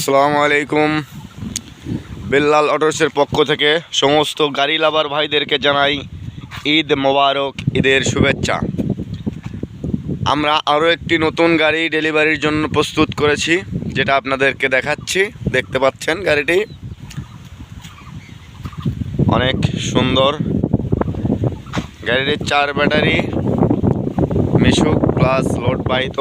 আসসালামু আলাইকুম। বিল্লাল অটোসের পক্ষ থেকে সমস্ত গাড়ি লাভার ভাইদেরকে জানাই ঈদ মোবারক, ঈদের শুভেচ্ছা। আমরা আরও একটি নতুন গাড়ি ডেলিভারির জন্য প্রস্তুত করেছি, যেটা আপনাদেরকে দেখাচ্ছি। দেখতে পাচ্ছেন গাড়িটি অনেক সুন্দর। গাড়িটির 4 ব্যাটারি মিশুক প্লাস লোড বাহিত।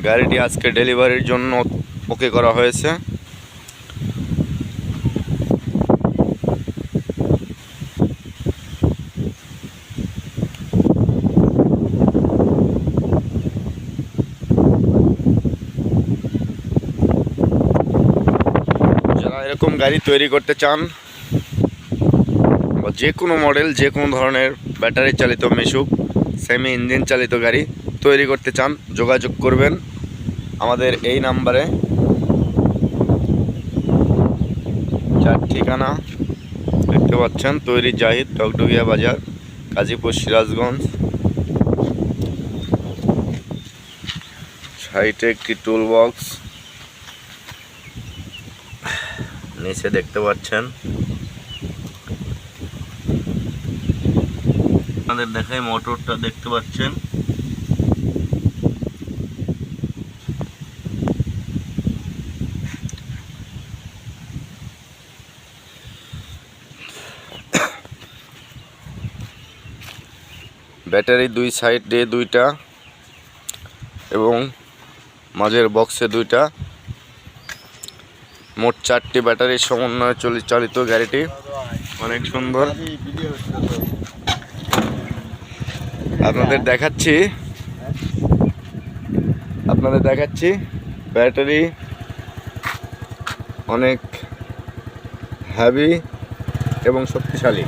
গাড়িটি আজকে ডেলিভারির জন্য ওকে করা হয়েছে। যারা এরকম গাড়ি তৈরি করতে চান বা যে কোনো মডেল, যে কোনো ধরনের ব্যাটারি চালিত মিশুক, সেমি ইঞ্জিন চালিত গাড়ি তৈরি করতে চান, যোগাযোগ করবেন আমাদের এই নাম্বারে। 4 ঠিকানা দেখতে পাচ্ছেন, তৈরি জাহিদ, টকডুগিয়া বাজার, গাজীপুর, সিরাজগঞ্জ। সাইডে একটি টুল বক্স, নিচে দেখতে পাচ্ছেন। আপনাদের দেখাই মোটরটা দেখতে পাচ্ছেন। ব্যাটারি 2 সাইডে 2টা এবং মাঝের বক্সে 2টা, মোট 4টি ব্যাটারির সমন্বয়ে চালিত গাড়িটি অনেক সুন্দর। আপনাদের দেখাচ্ছি ব্যাটারি অনেক হেভি এবং শক্তিশালী।